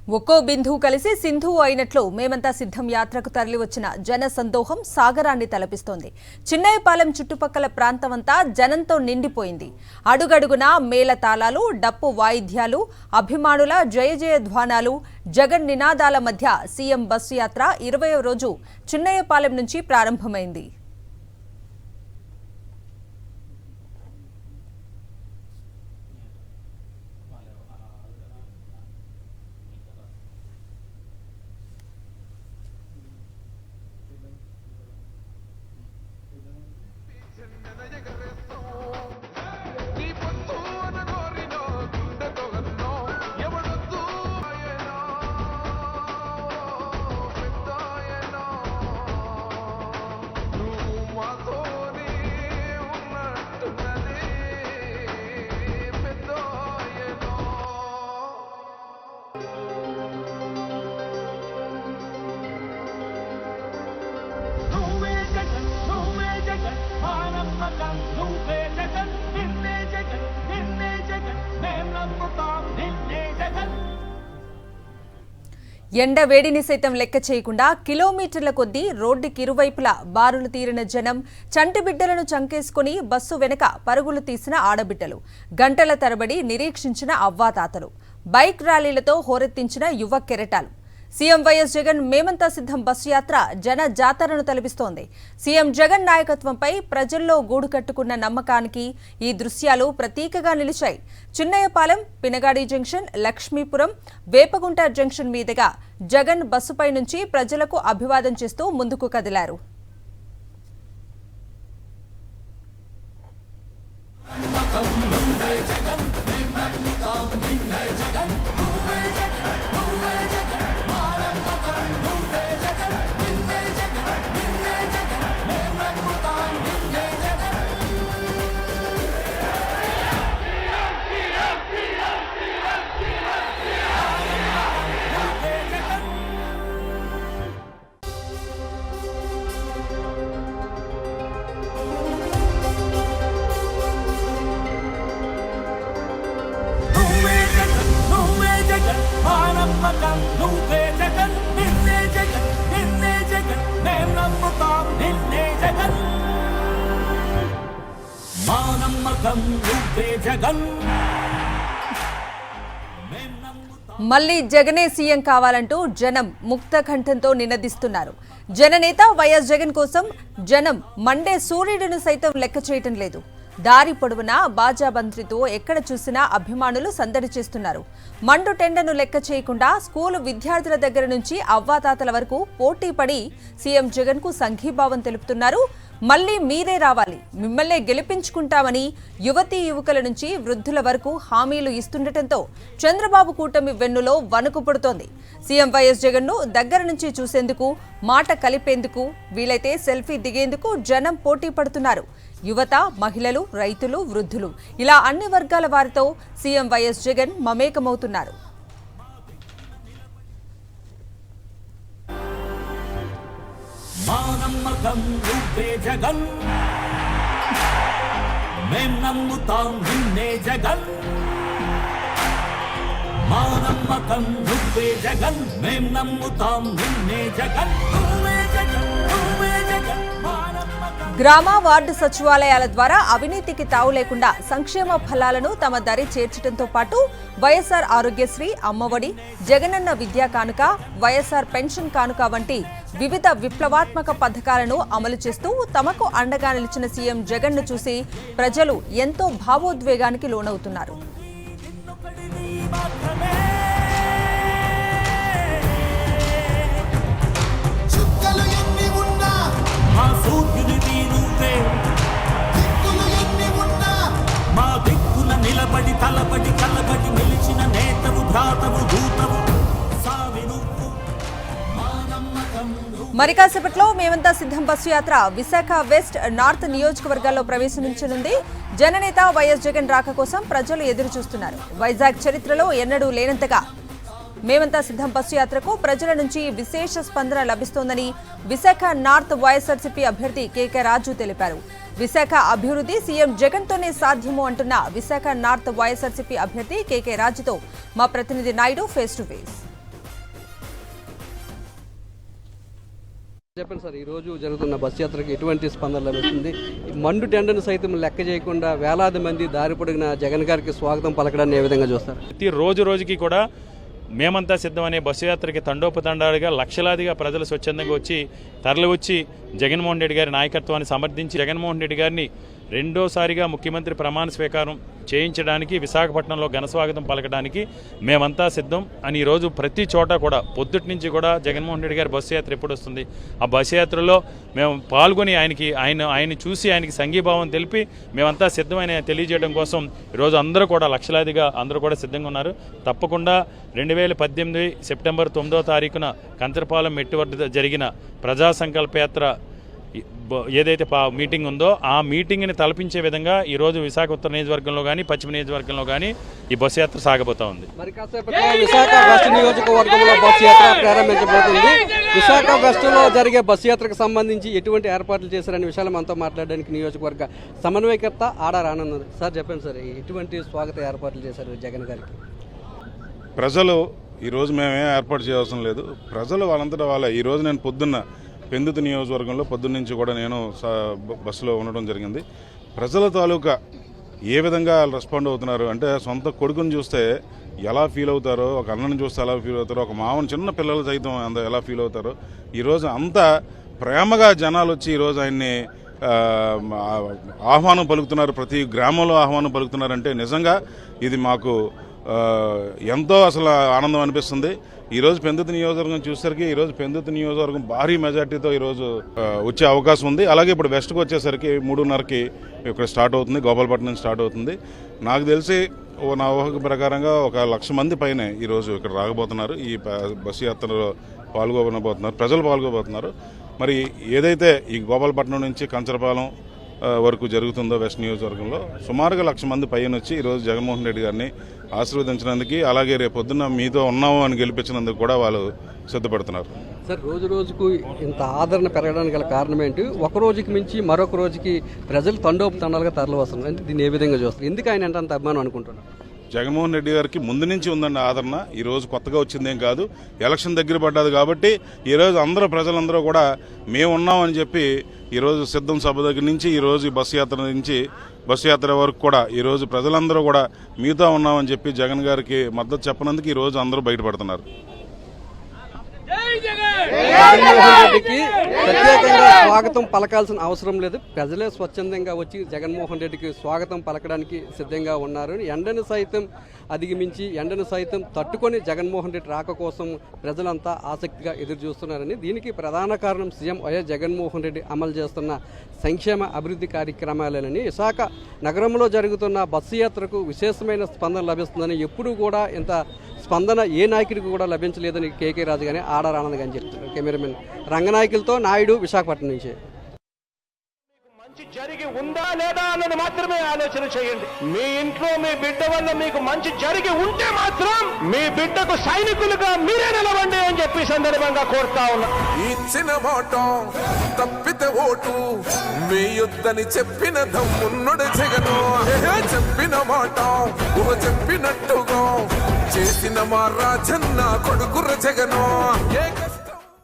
ఒక్కో బిందువు కలిసి సింధువు అయినట్లు మేమంతా సిద్ధం యాత్రకు తరలివచ్చిన జన సందోహం సాగరాన్ని తలపిస్తోంది. చిన్నయ్యపాలెం చుట్టుపక్కల ప్రాంతమంతా జనంతో నిండిపోయింది. అడుగడుగునా మేళతాళాలు, డప్పు వాయిద్యాలు, అభిమానుల జయ జయ ధ్వానాలు, జగన్ నినాదాల మధ్య సీఎం బస్సు యాత్ర 20వ రోజు చిన్నయ్యపాలెం నుంచి ప్రారంభమైంది. ఎండ వేడిని సైతం లెక్క చేయకుండా కిలోమీటర్ల కొద్దీ రోడ్డుకి ఇరువైపులా బారులు తీరిన జనం, చంటి బిడ్డలను చంకేసుకుని బస్సు వెనక పరుగులు తీసిన ఆడబిడ్డలు, గంటల తరబడి నిరీక్షించిన అవ్వాతాతలు, బైక్ ర్యాలీలతో హోరెత్తించిన యువ కెరటాలు. సీఎం వైఎస్ జగన్ మేమంతా సిద్ధం బస్సు యాత్ర జన జాతరను తలపిస్తోంది. సీఎం జగన్ నాయకత్వంపై ప్రజల్లో గూడు కట్టుకున్న నమ్మకానికి ఈ దృశ్యాలు ప్రతీకగా నిలిచాయి. చిన్నయ్యపాలెం, పినగాడి జంక్షన్, లక్ష్మీపురం, వేపగుంట జంక్షన్ మీదుగా జగన్ బస్సుపై నుంచి ప్రజలకు అభివాదం చేస్తూ ముందుకు కదిలారు. మళ్లీ జగనే సీఎం కావాలంటూ జనం ముక్త కంఠంతో నినదిస్తున్నారు. జననేత వైఎస్ జగన్ కోసం జనం మండే సూర్యుడిని సైతం లెక్క చేయటం లేదు. దారి పొడవునా బాజాబంత్రితో ఎక్కడ చూసినా అభిమానులు సందడి చేస్తున్నారు. మండు టెండను లెక్క చేయకుండా స్కూలు విద్యార్థుల దగ్గర నుంచి అవ్వాతాతల వరకు పోటీ పడి సీఎం జగన్ కు సంఘీభావం తెలుపుతున్నారు. మళ్లీ మీరే రావాలి, మిమ్మల్నే గెలిపించుకుంటామని యువతీ యువకుల నుంచి వృద్ధుల వరకు హామీలు ఇస్తుండటంతో చంద్రబాబు కూటమి వెన్నులో వణుకు పుడుతోంది. సీఎం వైఎస్ జగన్ ను దగ్గర నుంచి చూసేందుకు, మాట కలిపేందుకు, వీలైతే సెల్ఫీ దిగేందుకు జనం పోటీ పడుతున్నారు. యువత, మహిళలు, రైతులు, వృద్ధులు ఇలా అన్ని వర్గాల వారితో సీఎం వైఎస్ జగన్ మమేకమవుతున్నారు. నమ్మకం నువ్వే జగన్, మేం నమ్ముతాం నిన్నే జగన్. మా నమ్మకం నువ్వే జగన్, మేం నమ్ముతాం నిన్నే జగన్. నువ్వే జగన్, నువ్వే జగన్. గ్రామ, వార్డు సచివాలయాల ద్వారా అవినీతికి తావు లేకుండా సంక్షేమ ఫలాలను తమ దరి చేర్చడంతో పాటు వైఎస్ఆర్ ఆరోగ్యశ్రీ, అమ్మఒడి, జగనన్న విద్యా కానుక, వైఎస్ఆర్ పెన్షన్ కానుక వంటి వివిధ విప్లవాత్మక పథకాలను అమలు చేస్తూ తమకు అండగా నిలిచిన సీఎం జగన్ ను చూసి ప్రజలు ఎంతో భావోద్వేగానికి లోనవుతున్నారు. నిలబడి తలబడి కలబడి నిలిచిన నేతవు, భ్రాతవు, దూతవు. మరి కాసేపట్లో మేమంతా సిద్ధం బస్సు యాత్ర విశాఖ వెస్ట్, నార్త్ నియోజకవర్గాల్లో ప్రవేశించనుంది. జననేత వైఎస్ జగన్ రాక కోసం ప్రజలు ఎదురు చూస్తున్నారు. వైజాగ్ చరిత్రలో ఎన్నడూ లేనంతగా మేమంతా సిద్ధం బస్సు యాత్రకు ప్రజల నుంచి విశేష స్పందన లభిస్తోందని విశాఖ నార్త్ వైఎస్ఆర్సీపీ అభ్యర్థి కేకే రాజు తెలిపారు. విశాఖ అభివృద్ధి సీఎం జగన్ తోనే సాధ్యము అంటున్న విశాఖ నార్త్ వైఎస్ఆర్సీపీ అభ్యర్థి కేకే రాజుతో మా ప్రతినిధి నాయుడు ఫేస్ టు ఫేస్. చెప్పండి సార్, ఈరోజు జరుగుతున్న బస్సు యాత్రకి ఎటువంటి స్పందన లభిస్తుంది? మండు టెండను సైతం లెక్క చేయకుండా వేలాది మంది దారి పొడిగిన జగన్ గారికి స్వాగతం పలకడాన్ని ఏ విధంగా చూస్తారు? ప్రతి రోజుకి కూడా మేమంతా సిద్ధం అనే బస్సు యాత్రకి తండోపతండాలుగా లక్షలాదిగా ప్రజలు స్వచ్ఛందంగా వచ్చి తరలి వచ్చి జగన్మోహన్ రెడ్డి గారి నాయకత్వాన్ని సమర్థించి జగన్మోహన్ రెడ్డి గారిని రెండోసారిగా ముఖ్యమంత్రి ప్రమాణ స్వీకారం చేయించడానికి విశాఖపట్నంలో ఘనస్వాగతం పలకడానికి మేమంతా సిద్ధం అని ఈరోజు ప్రతి చోట కూడా పొద్దుటి నుంచి కూడా జగన్మోహన్ రెడ్డి గారి బస్సు యాత్ర ఎప్పుడు వస్తుంది, ఆ బస్సు యాత్రలో మేము పాల్గొని ఆయన్ని చూసి ఆయనకి సంఘీభావం తెలిపి మేమంతా సిద్ధమైన తెలియజేయడం కోసం ఈరోజు అందరూ కూడా లక్షలాదిగా అందరూ కూడా సిద్ధంగా ఉన్నారు. తప్పకుండా 2018 సెప్టెంబర్ 9వ తారీఖున కంచరపాలెం మెట్టు వద్ద జరిగిన ప్రజా సంకల్ప యాత్ర ఏదైతే మీటింగ్ ఉందో ఆ మీటింగ్ని తలపించే విధంగా ఈరోజు విశాఖ ఉత్తర నియోజకవర్గంలో కానీ పశ్చిమ నియోజకవర్గంలో కానీ ఈ బస్సు యాత్ర సాగబోతా ఉంది. మరి కాసేపట్లో విశాఖ వెస్ట్ నియోజకవర్గంలో బస్సు యాత్ర ప్రారంభించబోతుంది. విశాఖ వెస్ట్లో జరిగే బస్సు యాత్రకు సంబంధించి ఎటువంటి ఏర్పాట్లు చేశారనే విషయాలు మనతో మాట్లాడడానికి నియోజకవర్గ సమన్వయకర్త ఆడార్ ఆనంద్ సార్, చెప్పండి సార్, ఎటువంటి స్వాగత ఏర్పాట్లు చేశారు జగన్ గారికి? ప్రజలు ఈరోజు మేమేం ఏర్పాటు చేయాల్సిన లేదు. ప్రజలు వాళ్ళంతటా వాళ్ళే. ఈరోజు నేను పొద్దున్న పెందుతు నియోజకవర్గంలో పొద్దున్న నుంచి కూడా నేను బస్సులో ఉండడం జరిగింది. ప్రజల తాలూకా ఏ విధంగా రెస్పాండ్ అవుతున్నారు అంటే, సొంత కొడుకుని చూస్తే ఎలా ఫీల్ అవుతారో, ఒక అన్నని చూస్తే ఎలా ఫీల్ అవుతారో, ఒక మామని చిన్న పిల్లలు సైతం ఎలా ఫీల్ అవుతారో, ఈరోజు అంత ప్రేమగా జనాలు వచ్చి ఈరోజు ఆయన్ని ఆహ్వానం పలుకుతున్నారు. ప్రతి గ్రామంలో ఆహ్వానం పలుకుతున్నారంటే నిజంగా ఇది మాకు ఎంతో అసలు ఆనందం అనిపిస్తుంది. ఈరోజు పెందుతు నియోజకవర్గం చూసేసరికి ఈరోజు పెందుతు నియోజకవర్గం భారీ మెజార్టీతో ఈరోజు వచ్చే అవకాశం ఉంది. అలాగే ఇప్పుడు వెస్ట్కి వచ్చేసరికి 3:30కి ఇక్కడ స్టార్ట్ అవుతుంది, గోపాలపట్నం నుంచి స్టార్ట్ అవుతుంది. నాకు తెలిసి నా ఊహ ప్రకారంగా 1,00,000 మంది పైనే ఈరోజు ఇక్కడ రాకపోతున్నారు. ఈ బస్సు యాత్రలో పాల్గొనబోతున్నారు, ప్రజలు పాల్గొబోతున్నారు. మరి ఏదైతే ఈ గోపాలపట్నం నుంచి కంచరపాలెం వరకు జరుగుతుందో వెస్ట్ నియోజకవర్గంలో సుమారుగా 1,00,000 మంది పైన వచ్చి ఈరోజు జగన్మోహన్ రెడ్డి గారిని ఆశీర్వదించినందుకు, అలాగే రేపు పొద్దున్న మీతో ఉన్నాము అని గెలిపించినందుకు కూడా వాళ్ళు సిద్ధపడుతున్నారు. సార్, రోజుకు ఇంత ఆదరణ పెరగడానికి గల కారణం ఏంటి? ఒక రోజుకి మించి మరొక రోజుకి ప్రజలు తండోపతండాలుగా తరలి వస్తున్నారు అంటే దీన్ని ఏ విధంగా చూస్తారు? ఎందుకు ఆయన అంటే అంత అభిమానం అనుకుంటున్నారు? జగన్మోహన్ రెడ్డి గారికి ముందు నుంచి ఉందండి ఆదరణ. ఈరోజు కొత్తగా వచ్చిందేం కాదు, ఎలక్షన్ దగ్గర పడ్డది కాబట్టి ఈరోజు ప్రజలందరూ కూడా మేము ఉన్నామని చెప్పి ఈరోజు సిద్ధం సభ దగ్గర నుంచి ఈరోజు బస్సు యాత్ర నుంచి బస్సు యాత్ర వరకు కూడా ఈరోజు ప్రజలందరూ కూడా మీతో ఉన్నామని చెప్పి జగన్ గారికి మద్దతు చెప్పనందుకు ఈరోజు అందరూ బయటపడుతున్నారు. జగన్మోహన్ రెడ్డికి ప్రత్యేకంగా స్వాగతం పలకాల్సిన అవసరం లేదు. ప్రజలే స్వచ్ఛందంగా వచ్చి జగన్మోహన్ రెడ్డికి స్వాగతం పలకడానికి సిద్ధంగా ఉన్నారు. ఎండను సైతం అధిగమించి ఎండను సైతం తట్టుకొని జగన్మోహన్ రెడ్డి రాక కోసం ప్రజలంతా ఆసక్తిగా ఎదురు చూస్తున్నారని, దీనికి ప్రధాన కారణం సీఎం వైఎస్ జగన్మోహన్ రెడ్డి అమలు చేస్తున్న సంక్షేమ అభివృద్ధి కార్యక్రమాలని. విశాఖ నగరంలో జరుగుతున్న బస్సు యాత్రకు విశేషమైన స్పందన లభిస్తుందని, ఎప్పుడూ కూడా ఇంత స్పందన ఏ నాయకుడికి కూడా లభించలేదని కేకే రాజు కానీ ఆడార్ ఆనంద్ కానీ చెప్తున్నారు. కెమెరామెన్ రంగనాయకులతో నాయుడు, విశాఖపట్నం నుంచి. మంచి జరిగి ఉందా లేదా అన్నది మాత్రమే ఆలోచన చేయండి. మీ ఇంట్లో మీ బిడ్డ వల్ల మీకు మంచి జరిగి ఉంటే మాత్రం మీ బిడ్డకు సైనికులుగా మీరే నిలవండి అని చెప్పి సందర్భంగా కోరుతా ఉన్నా. ఇచ్చిన మాట తప్పితే ఓటు మీ యుద్ధని చెప్పిన దమ్మున్నడు జగను. చెప్పిన మాట చెప్పినట్టుగా చేసిన మా రాజన్న కొడుకుర జగను.